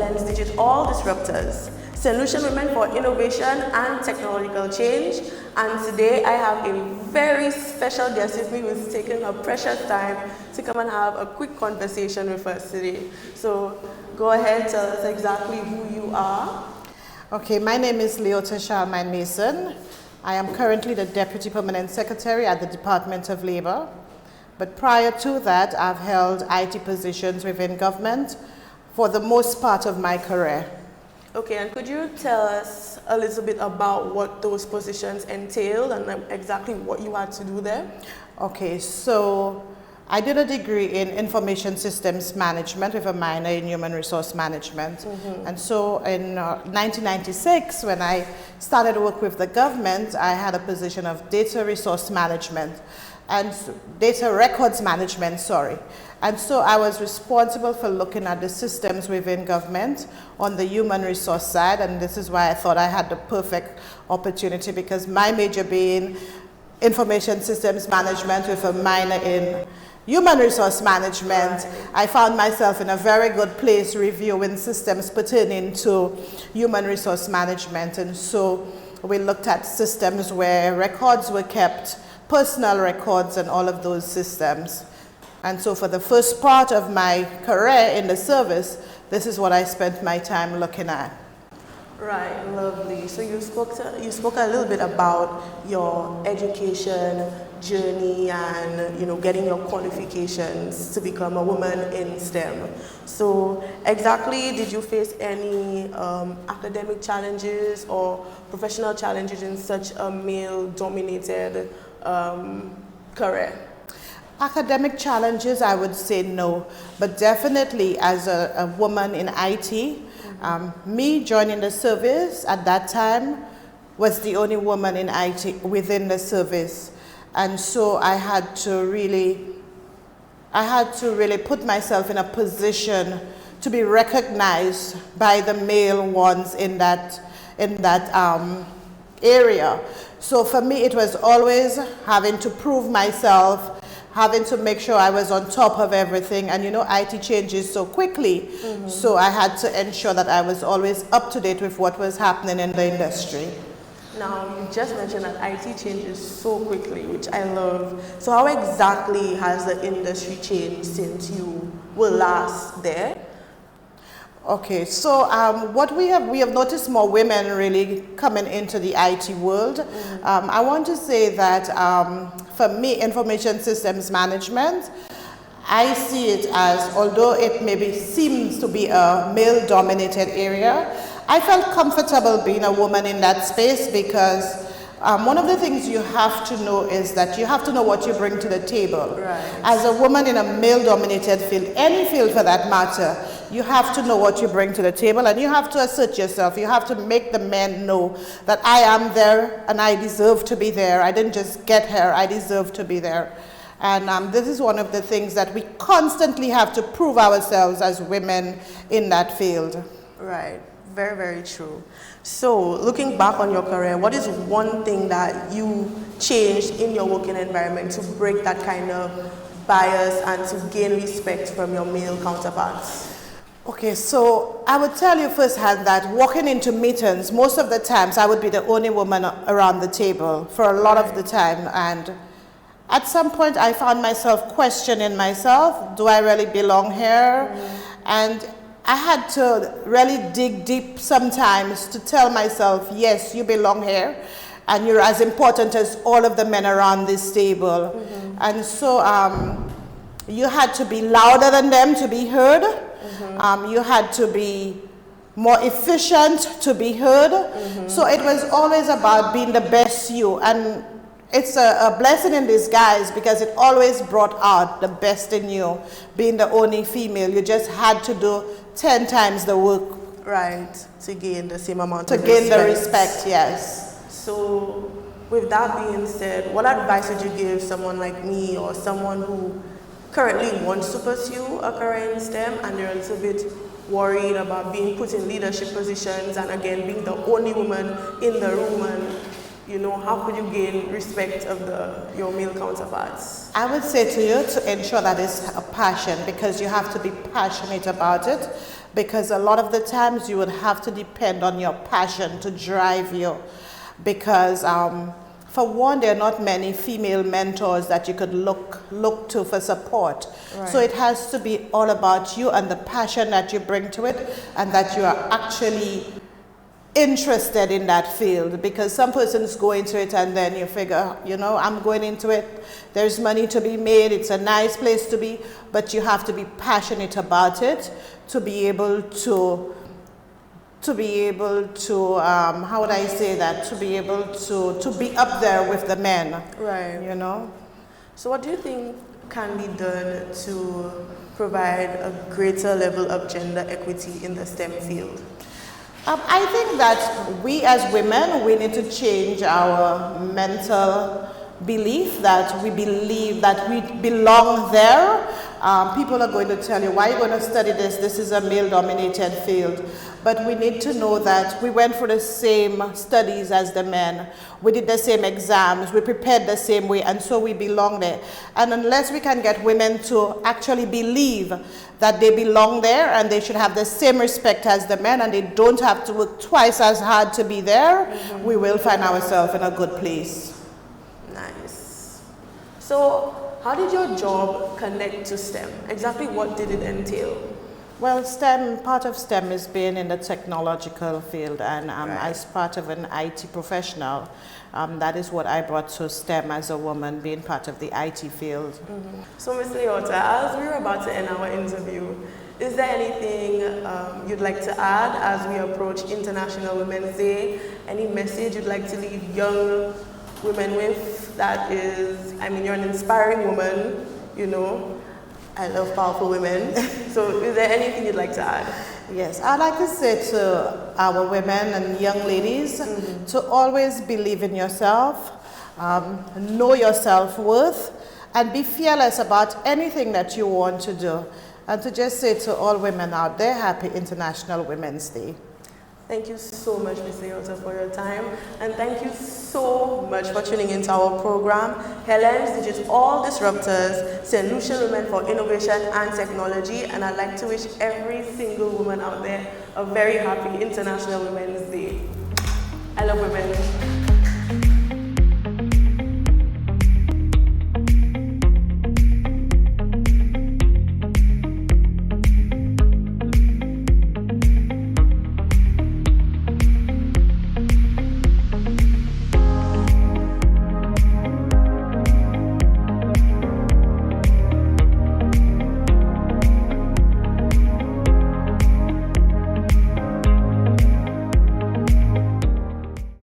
presents DigitALL Disruptors, Lucian Women for Innovation and Technological Change. And today I have a very special guest with me who's taken her precious time to come and have a quick conversation with us today. So go ahead, tell us exactly who you are. Okay, my name is Liota Charlamagne. I am currently the Deputy Permanent Secretary at the Department of Labor. But prior to that, I've held IT positions within government for the most part of my career. Okay, and could you tell us a little bit about what those positions entailed and exactly what you had to do there? Okay, so I did a degree in Information Systems Management with a minor in Human Resource Management. And so in 1996, when I started work with the government, I had a position of Data Resource Management and Data Records Management, sorry. And so I was responsible for looking at the systems within government on the human resource side, and this is why I thought I had the perfect opportunity, because my major being Information Systems Management with a minor in Human Resource Management, right. I found myself in a very good place reviewing systems pertaining to human resource management. And so we looked at systems where records were kept, personal records and all of those systems. And so for the first part of my career in the service, this is what I spent my time looking at. Right, lovely. So you spoke a little bit about your education journey and getting your qualifications to become a woman in STEM. So exactly, did you face any academic challenges or professional challenges in such a male-dominated career? Academic challenges, I would say no, but definitely as a woman in IT, me joining the service at that time was the only woman in IT within the service. And so I had to really put myself in a position to be recognized by the male ones in that area. So for me, it was always having to prove myself, having to make sure I was on top of everything. And IT changes so quickly. So I had to ensure that I was always up to date with what was happening in the industry. Now, you just mentioned that IT changes so quickly, which I love. So how exactly has the industry changed since you were last there? Okay, so what we have noticed more women really coming into the IT world. I want to say that for me, Information Systems Management, I see it as, although it maybe seems to be a male-dominated area, I felt comfortable being a woman in that space because one of the things you have to know is that you have to know what you bring to the table. Right. As a woman in a male-dominated field, any field for that matter, you have to know what you bring to the table and you have to assert yourself. You have to make the men know that I am there and I deserve to be there. I didn't just get here, I deserve to be there. And this is one of the things that we constantly have to prove ourselves as women in that field. Right. Very, very true. So, looking back on your career, what is one thing that you changed in your working environment to break that kind of bias and to gain respect from your male counterparts? Okay, so I would tell you firsthand that walking into meetings, most of the times I would be the only woman around the table for a lot of the time. And at some point I found myself questioning myself, do I really belong here? And I had to really dig deep sometimes to tell myself, yes, you belong here, and you're as important as all of the men around this table. And so you had to be louder than them to be heard. You had to be more efficient to be heard. So it was always about being the best you. And it's a blessing in disguise because it always brought out the best in you. Being the only female, you just had to do 10 times the work. Right, to gain the same amount of respect. To gain the respect, yes. So, with that being said, what advice would you give someone like me or someone who currently wants to pursue a career in STEM and they're a little bit worried about being put in leadership positions and again being the only woman in the room and how could you gain respect of your male counterparts? I would say to you to ensure that it's a passion because you have to be passionate about it. because a lot of the times you would have to depend on your passion to drive you, because for one, there are not many female mentors that you could look to for support. Right. So it has to be all about you and the passion that you bring to it, and that you are actually interested in that field, because some persons go into it and then you figure, you know, I'm going into it, there's money to be made, it's a nice place to be, but you have to be passionate about it to be able to how would I say that, to be able to be up there with the men, right? You know. So what do you think can be done to provide a greater level of gender equity in the STEM field? I think that we as women, we need to change our mental belief that we believe that we belong there. People are going to tell you, why are you going to study this? This is a male-dominated field. But we need to know that we went through the same studies as the men. We did the same exams. We prepared the same way, and so we belong there. And unless we can get women to actually believe that they belong there and they should have the same respect as the men and they don't have to work twice as hard to be there, we will find ourselves in a good place. Nice. So, how did your job connect to STEM? Exactly what did it entail? Well, part of STEM is being in the technological field, and as part of an IT professional, that is what I brought to STEM as a woman, being part of the IT field. So, Ms. Liota, as we're about to end our interview, is there anything you'd like to add as we approach International Women's Day? Any message you'd like to leave young women with that is, I mean, you're an inspiring woman, you know, I love powerful women. So is there anything you'd like to add? Yes, I'd like to say to our women and young ladies to always believe in yourself, know your self-worth, and be fearless about anything that you want to do. And to just say to all women out there, Happy International Women's Day. Thank you so much, Ms. Liota, for your time. And thank you so much for tuning into our program, Helen's DigitALL Disruptors, St. Lucian Women for Innovation and Technology. And I'd like to wish every single woman out there a very happy International Women's Day. I love women.